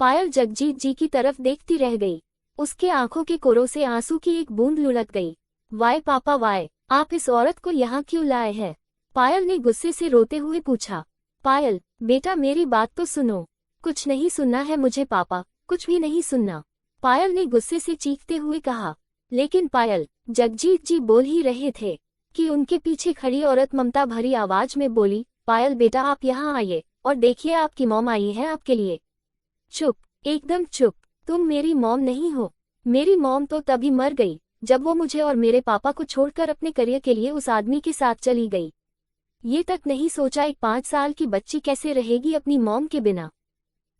पायल जगजीत जी की तरफ देखती रह गई। उसके आंखों के कोरों से आंसू की एक बूंद लुढ़क गई। वाय पापा वाय, आप इस औरत को यहाँ क्यों लाए हैं? पायल ने गुस्से से रोते हुए पूछा। पायल, बेटा मेरी बात तो सुनो। कुछ नहीं सुनना है मुझे पापा, कुछ भी नहीं सुनना, पायल ने गुस्से से चीखते हुए कहा। लेकिन पायल, जगजीत जी बोल ही रहे थे कि उनके पीछे खड़ी औरत ममता भरी आवाज में बोली, पायल बेटा आप यहाँ आइए और देखिए आपकी मॉम आई है आपके लिए। चुप, एकदम चुप, तुम मेरी मॉम नहीं हो। मेरी मॉम तो तभी मर गई जब वो मुझे और मेरे पापा को छोड़कर अपने करियर के लिए उस आदमी के साथ चली गई। ये तक नहीं सोचा एक 5 साल की बच्ची कैसे रहेगी अपनी मॉम के बिना,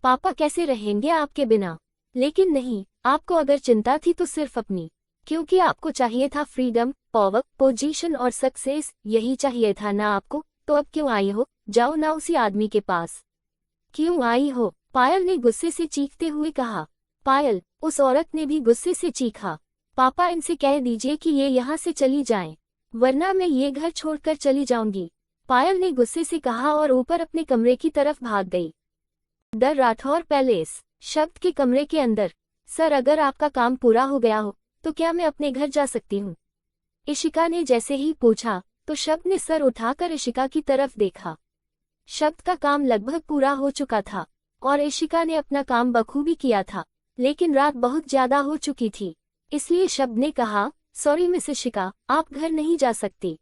पापा कैसे रहेंगे आपके बिना। लेकिन नहीं, आपको अगर चिंता थी तो सिर्फ अपनी, क्योंकि आपको चाहिए था फ्रीडम, पावर, पोजीशन और सक्सेस, यही चाहिए था ना आपको। तो अब क्यों आई हो? जाओ ना उसी आदमी के पास। क्यों आई हो? पायल ने गुस्से से चीखते हुए कहा। पायल, उस औरत ने भी गुस्से से चीखा। पापा इनसे कह दीजिए कि ये यहाँ से चली जाएं, वरना मैं ये घर छोड़कर चली जाऊंगी, पायल ने गुस्से से कहा और ऊपर अपने कमरे की तरफ भाग गई। द राठौर पैलेस, शब्द के कमरे के अंदर। सर अगर आपका काम पूरा हो गया हो तो क्या मैं अपने घर जा सकती हूँ? इशिका ने जैसे ही पूछा तो शब्द ने सर उठाकर इशिका की तरफ देखा। शब्द का काम लगभग पूरा हो चुका था और इशिका ने अपना काम बखूबी किया था, लेकिन रात बहुत ज्यादा हो चुकी थी, इसलिए शब्द ने कहा, सॉरी मिस इशिका, आप घर नहीं जा सकती।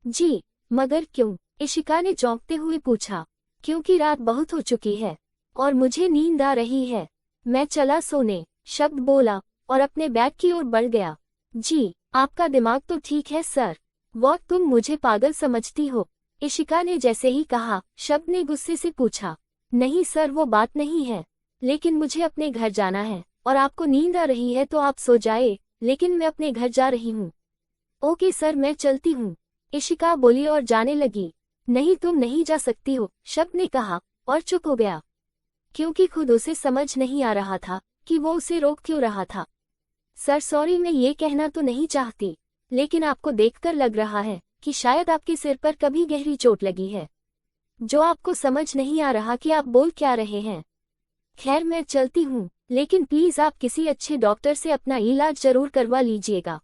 जी, मगर क्यों? इशिका ने चौंकते हुए पूछा। क्योंकि रात बहुत हो चुकी है और मुझे नींद आ रही है, मैं चला सोने, शब्द बोला और अपने बैग की ओर बढ़ गया। जी, आपका दिमाग तो ठीक है सर, वो तुम मुझे पागल समझती हो? इशिका ने जैसे ही कहा, शब्द ने गुस्से से पूछा। नहीं सर वो बात नहीं है, लेकिन मुझे अपने घर जाना है और आपको नींद आ रही है तो आप सो जाए, लेकिन मैं अपने घर जा रही हूँ। ओके सर मैं चलती हूँ, इशिका बोली और जाने लगी। नहीं तुम नहीं जा सकती हो, शब्द ने कहा और चुप हो गया, क्योंकि खुद उसे समझ नहीं आ रहा था कि वो उसे रोक क्यों रहा था। सर सॉरी मैं ये कहना तो नहीं चाहती, लेकिन आपको देखकर लग रहा है कि शायद आपके सिर पर कभी गहरी चोट लगी है, जो आपको समझ नहीं आ रहा कि आप बोल क्या रहे हैं। खैर मैं चलती हूँ, लेकिन प्लीज आप किसी अच्छे डॉक्टर से अपना इलाज जरूर करवा लीजिएगा।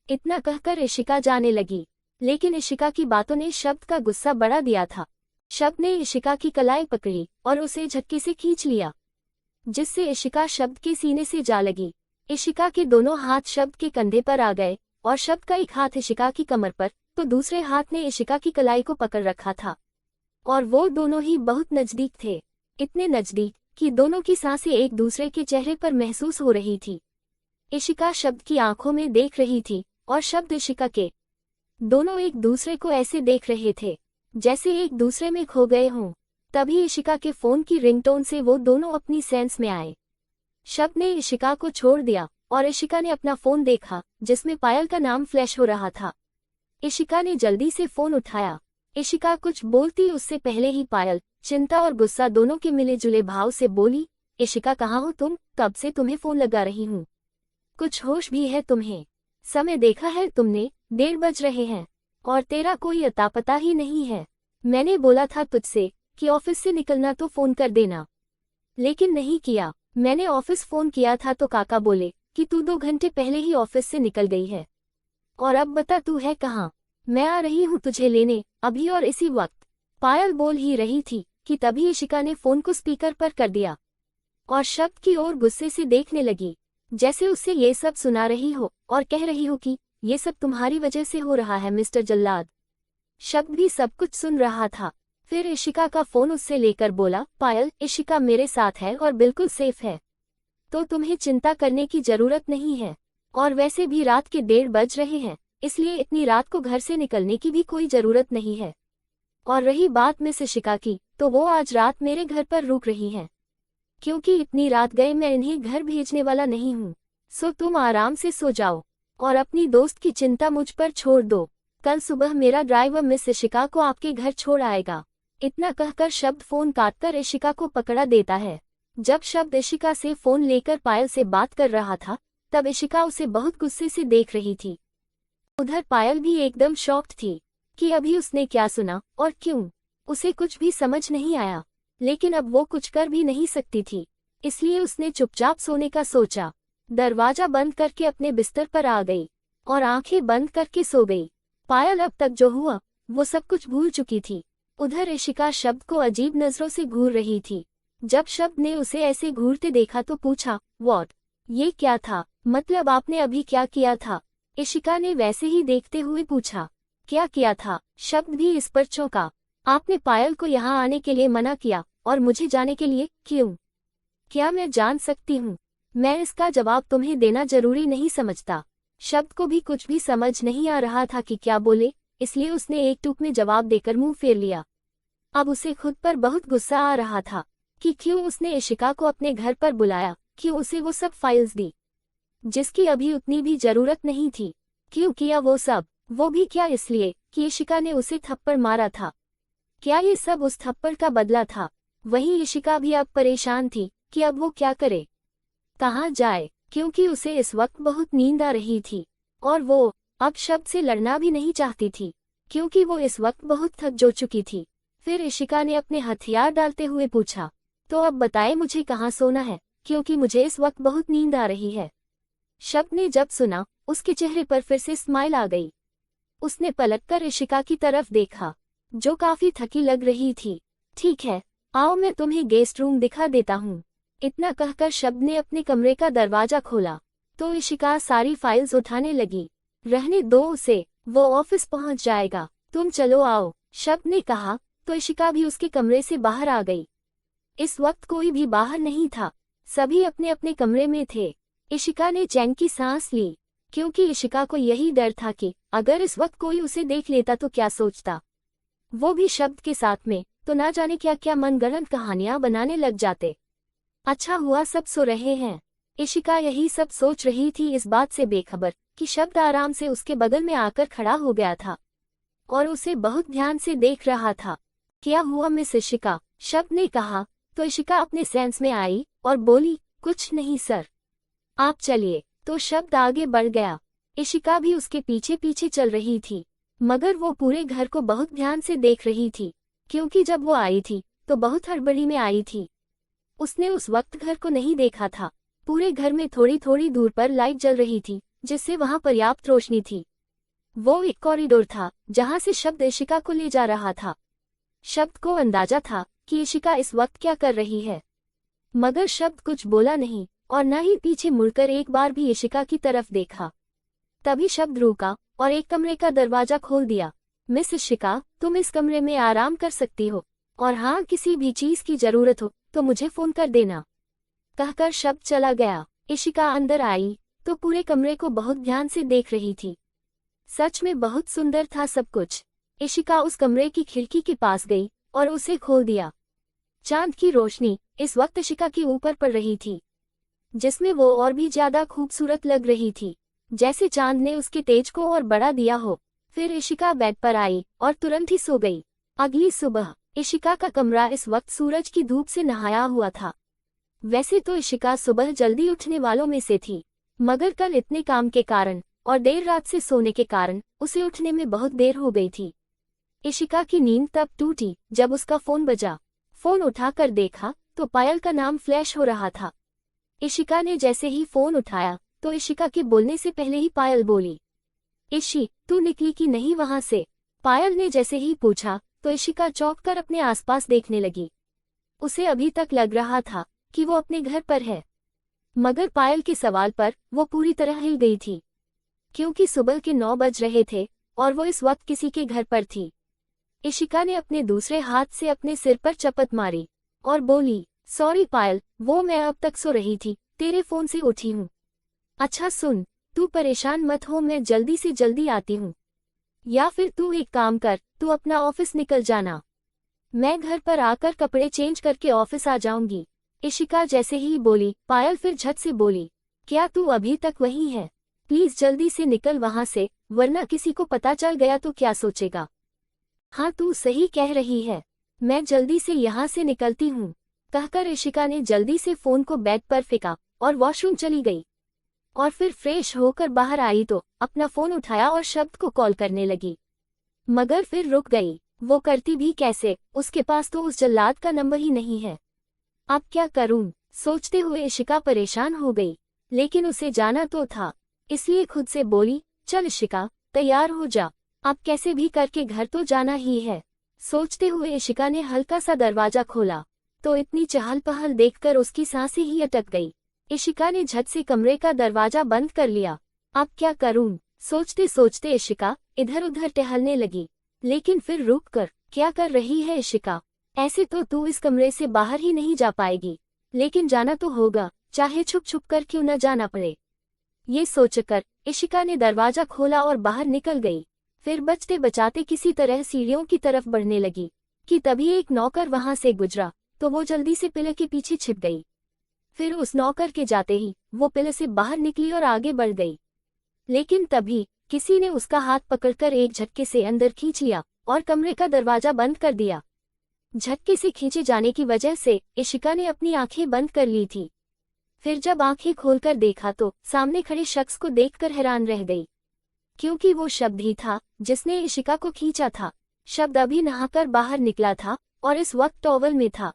इतना कहकर इशिका जाने लगी, लेकिन इशिका की बातों ने शब्द का गुस्सा बढ़ा दिया था। शब्द ने इशिका की कलाई पकड़ी और उसे झटके से खींच लिया, जिससे इशिका शब्द के सीने से जा लगी। इशिका के दोनों हाथ शब्द के कंधे पर आ गए और शब्द का एक हाथ इशिका की कमर पर तो दूसरे हाथ ने इशिका की कलाई को पकड़ रखा था, और वो दोनों ही बहुत नजदीक थे, इतने नजदीक कि दोनों की सांसें एक दूसरे के चेहरे पर महसूस हो रही थी। इशिका शब्द की आंखों में देख रही थी और शब्द इशिका के। दोनों एक दूसरे को ऐसे देख रहे थे जैसे एक दूसरे में खो गए हों। तभी इशिका के फोन की रिंगटोन से वो दोनों अपनी सेंस में आए। शब्द ने इशिका को छोड़ दिया और इशिका ने अपना फोन देखा, जिसमें पायल का नाम फ्लैश हो रहा था। इशिका ने जल्दी से फोन उठाया। इशिका कुछ बोलती उससे पहले ही पायल चिंता और गुस्सा दोनों के मिले जुले भाव से बोली, इशिका कहाँ हो तुम? कब से तुम्हें फोन लगा रही हूँ, कुछ होश भी है तुम्हें? समय देखा है तुमने? 1:30 बज रहे हैं और तेरा कोई अता पता ही नहीं है। मैंने बोला था तुझसे कि ऑफिस से निकलना तो फोन कर देना, लेकिन नहीं किया। मैंने ऑफिस फोन किया था तो काका बोले कि तू 2 घंटे पहले ही ऑफिस से निकल गई है, और अब बता तू है कहाँ? मैं आ रही हूँ तुझे लेने, अभी और इसी वक्त। पायल बोल ही रही थी कि तभी इशिका ने फोन को स्पीकर पर कर दिया और शब्द की ओर गुस्से से देखने लगी, जैसे उससे ये सब सुना रही हो और कह रही हो कि ये सब तुम्हारी वजह से हो रहा है मिस्टर जल्लाद। शब्द भी सब कुछ सुन रहा था। फिर इशिका का फोन उससे लेकर बोला, पायल इशिका मेरे साथ है और बिल्कुल सेफ है, तो तुम्हें चिंता करने की जरूरत नहीं है, और वैसे भी रात के 1:30 बज रहे हैं, इसलिए इतनी रात को घर से निकलने की भी कोई जरूरत नहीं है। और रही बात मिस इशिका की, तो वो आज रात मेरे घर पर रुक रही हैं, क्योंकि इतनी रात गए मैं इन्हें घर भेजने वाला नहीं हूँ। सो तुम आराम से सो जाओ और अपनी दोस्त की चिंता मुझ पर छोड़ दो। कल सुबह मेरा ड्राइवर मिस इशिका को आपके घर छोड़ आएगा। इतना कहकर शब्द फोन काटकर इशिका को पकड़ा देता है। जब शब्द इशिका से फोन लेकर पायल से बात कर रहा था, तब इशिका उसे बहुत गुस्से से देख रही थी। उधर पायल भी एकदम शॉक्ड थी कि अभी उसने क्या सुना और क्यों। उसे कुछ भी समझ नहीं आया, लेकिन अब वो कुछ कर भी नहीं सकती थी। इसलिए उसने चुपचाप सोने का सोचा। दरवाजा बंद करके अपने बिस्तर पर आ गई और आंखें बंद करके सो गई। पायल अब तक जो हुआ वो सब कुछ भूल चुकी थी। उधर इशिका शब्द को अजीब नजरों से घूर रही थी। जब शब्द ने उसे ऐसे घूरते देखा तो पूछा, व्हाट? ये क्या था? मतलब आपने अभी क्या किया था? इशिका ने वैसे ही देखते हुए पूछा। क्या किया था? शब्द भी इस पर चौंका। आपने पायल को यहाँ आने के लिए मना किया और मुझे जाने के लिए क्यों? क्या मैं जान सकती हूँ? मैं इसका जवाब तुम्हें देना जरूरी नहीं समझता। शब्द को भी कुछ भी समझ नहीं आ रहा था कि क्या बोले, इसलिए उसने एक टूक में जवाब देकर मुंह फेर लिया। अब उसे खुद पर बहुत गुस्सा आ रहा था कि क्यों उसने इशिका को अपने घर पर बुलाया, क्यों उसे वो सब फाइल्स दी जिसकी अभी उतनी भी जरूरत नहीं थी, क्यों किया वो सब, वो भी क्या इसलिए कि इशिका ने उसे थप्पड़ मारा था। क्या ये सब उस थप्पड़ का बदला था? वहीं इशिका भी अब परेशान थी कि अब वो क्या करे, कहाँ जाए, क्योंकि उसे इस वक्त बहुत नींद आ रही थी और वो अब शब्द से लड़ना भी नहीं चाहती थी क्योंकि वो इस वक्त बहुत थक जो चुकी थी। फिर इशिका ने अपने हथियार डालते हुए पूछा, तो अब बताए मुझे कहाँ सोना है, क्योंकि मुझे इस वक्त बहुत नींद आ रही है। शब्द ने जब सुना उसके चेहरे पर फिर से स्माइल आ गई। उसने पलटकर इशिका की तरफ देखा जो काफी थकी लग रही थी। ठीक है, आओ मैं तुम्हें गेस्ट रूम दिखा देता हूँ। इतना कहकर शब्द ने अपने कमरे का दरवाजा खोला तो इशिका सारी फाइल्स उठाने लगी। रहने दो उसे, वो ऑफिस पहुंच जाएगा, तुम चलो आओ, शब्द ने कहा तो इशिका भी उसके कमरे से बाहर आ गई। इस वक्त कोई भी बाहर नहीं था, सभी अपने अपने कमरे में थे। इशिका ने चैन की सांस ली क्योंकि इशिका को यही डर था कि अगर इस वक्त कोई उसे देख लेता तो क्या सोचता, वो भी शब्द के साथ में, तो ना जाने क्या क्या मनगढ़ंत कहानियां बनाने लग जाते। अच्छा हुआ सब सो रहे हैं। इशिका यही सब सोच रही थी इस बात से बेखबर कि शब्द आराम से उसके बगल में आकर खड़ा हो गया था और उसे बहुत ध्यान से देख रहा था। क्या हुआ मिस इशिका? शब्द ने कहा तो इशिका अपने सेंस में आई और बोली, कुछ नहीं सर, आप चलिए। तो शब्द आगे बढ़ गया। इशिका भी उसके पीछे पीछे चल रही थी मगर वो पूरे घर को बहुत ध्यान से देख रही थी क्योंकि जब वो आई थी तो बहुत हड़बड़ी में आई थी। उसने उस वक्त घर को नहीं देखा था। पूरे घर में थोड़ी थोड़ी दूर पर लाइट जल रही थी जिससे वहां पर्याप्त रोशनी थी। वो एक कॉरिडोर था जहां से शब्द इशिका को ले जा रहा था। शब्द को अंदाजा था कि इशिका इस वक्त क्या कर रही है मगर शब्द कुछ बोला नहीं और न ही पीछे मुड़कर एक बार भी इशिका की तरफ देखा। तभी शब्द रुका और एक कमरे का दरवाजा खोल दिया। मिस इशिका, तुम इस कमरे में आराम कर सकती हो और हाँ, किसी भी चीज की जरूरत हो तो मुझे फोन कर देना, कहकर शब्द चला गया। इशिका अंदर आई तो पूरे कमरे को बहुत ध्यान से देख रही थी। सच में बहुत सुंदर था सब कुछ। इशिका उस कमरे की खिड़की के पास गई और उसे खोल दिया। चांद की रोशनी इस वक्त इशिका के ऊपर पड़ रही थी जिसमें वो और भी ज्यादा खूबसूरत लग रही थी, जैसे चांद ने उसके तेज को और बढ़ा दिया हो। फिर इशिका बेड पर आई और तुरंत ही सो गई। अगली सुबह इशिका का कमरा इस वक्त सूरज की धूप से नहाया हुआ था। वैसे तो इशिका सुबह जल्दी उठने वालों में से थी मगर कल इतने काम के कारण और देर रात से सोने के कारण उसे उठने में बहुत देर हो गई थी। इशिका की नींद तब टूटी जब उसका फोन बजा। फोन उठाकर देखा तो पायल का नाम फ्लैश हो रहा था। इशिका ने जैसे ही फोन उठाया तो इशिका के बोलने से पहले ही पायल बोली, इशी, तू निकली कि नहीं वहां से? पायल ने जैसे ही पूछा तो इशिका चौंक कर अपने आसपास देखने लगी। उसे अभी तक लग रहा था कि वो अपने घर पर है मगर पायल के सवाल पर वो पूरी तरह हिल गई थी क्योंकि सुबह के 9 बज रहे थे और वो इस वक्त किसी के घर पर थी। इशिका ने अपने दूसरे हाथ से अपने सिर पर चपत मारी और बोली, सॉरी पायल, वो मैं अब तक सो रही थी, तेरे फोन से उठी हूँ। अच्छा सुन, तू परेशान मत हो, मैं जल्दी से जल्दी आती हूँ। या फिर तू एक काम कर, तू अपना ऑफिस निकल जाना, मैं घर पर आकर कपड़े चेंज करके ऑफिस आ जाऊंगी। इशिका जैसे ही बोली पायल फिर झट से बोली, क्या तू अभी तक वहीं है? प्लीज जल्दी से निकल वहां से, वरना किसी को पता चल गया तो क्या सोचेगा। हाँ तू सही कह रही है, मैं जल्दी से यहाँ से निकलती हूँ, कहकर इशिका ने जल्दी से फोन को बेड पर फेंका और वॉशरूम चली गई और फिर फ्रेश होकर बाहर आई तो अपना फोन उठाया और शब्द को कॉल करने लगी मगर फिर रुक गई। वो करती भी कैसे, उसके पास तो उस जल्लाद का नंबर ही नहीं है। अब क्या करूं? सोचते हुए इशिका परेशान हो गई, लेकिन उसे जाना तो था, इसलिए खुद से बोली, चल इशिका, तैयार हो जा, अब कैसे भी करके घर तो जाना ही है। सोचते हुए इशिका ने हल्का सा दरवाजा खोला तो इतनी चहल पहल देखकर उसकी सांसें ही अटक गई। इशिका ने झट से कमरे का दरवाजा बंद कर लिया। अब क्या करूं? सोचते सोचते इशिका इधर उधर टहलने लगी, लेकिन फिर रुक कर, क्या कर रही है इशिका? ऐसे तो तू इस कमरे से बाहर ही नहीं जा पाएगी, लेकिन जाना तो होगा, चाहे छुप छुप कर क्यों न जाना पड़े। ये सोचकर इशिका ने दरवाजा खोला और बाहर निकल गई। फिर बचते बचाते किसी तरह सीढ़ियों की तरफ बढ़ने लगी कि तभी एक नौकर वहां से गुजरा तो वो जल्दी से पिलर के पीछे छिप गई। फिर उस नौकर के जाते ही वो पिलर से बाहर निकली और आगे बढ़ गई, लेकिन तभी किसी ने उसका हाथ पकड़कर एक झटके से अंदर खींच लिया और कमरे का दरवाजा बंद कर दिया। झटके से खींचे जाने की वजह से इशिका ने अपनी आंखें बंद कर ली थी। फिर जब आंखें खोलकर देखा तो सामने खड़े शख्स को देखकर हैरान रह गई, क्योंकि वो शब्द ही था जिसने इशिका को खींचा था। शब्द अभी नहाकर बाहर निकला था और इस वक्त टॉवल में था।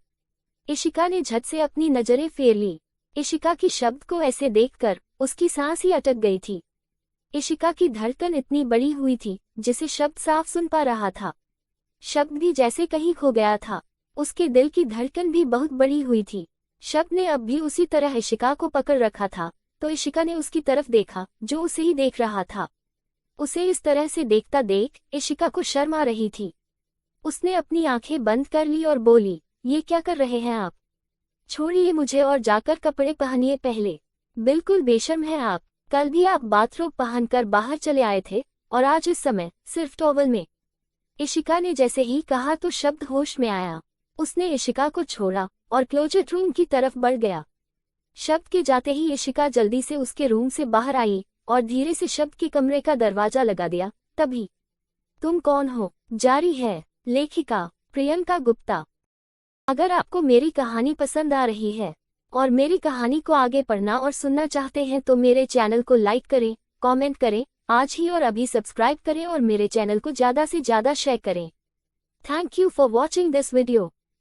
इशिका ने झट से अपनी नजरें फेर ली। इशिका की शब्द को ऐसे देखकर उसकी सांस ही अटक गई थी। इशिका की धड़कन इतनी बड़ी हुई थी जिसे शब्द साफ सुन पा रहा था। शब्द भी जैसे कहीं खो गया था। उसके दिल की धड़कन भी बहुत बड़ी हुई थी। शब्द ने अब भी उसी तरह इशिका को पकड़ रखा था, तो इशिका ने उसकी तरफ देखा जो उसे ही देख रहा था। उसे इस तरह से देखता देख इशिका को शर्म आ रही थी। उसने अपनी आंखें बंद कर ली और बोली, ये क्या कर रहे हैं आप? छोड़िए मुझे और जाकर कपड़े पहनिए पहले। बिल्कुल बेशर्म है आप। कल भी आप बाथरोब पहनकर बाहर चले आए थे और आज इस समय सिर्फ टॉवल में। इशिका ने जैसे ही कहा तो शब्द होश में आया। उसने इशिका को छोड़ा और क्लोजेट रूम की तरफ बढ़ गया। शब्द के जाते ही इशिका जल्दी से उसके रूम से बाहर आई और धीरे से शब्द के कमरे का दरवाजा लगा दिया। तभी, तुम कौन हो? जारी है लेखिका प्रियंका गुप्ता। अगर आपको मेरी कहानी पसंद आ रही है और मेरी कहानी को आगे पढ़ना और सुनना चाहते हैं तो मेरे चैनल को लाइक करें, कमेंट करें, आज ही और अभी सब्सक्राइब करें और मेरे चैनल को ज़्यादा से ज़्यादा शेयर करें। Thank you for watching this video.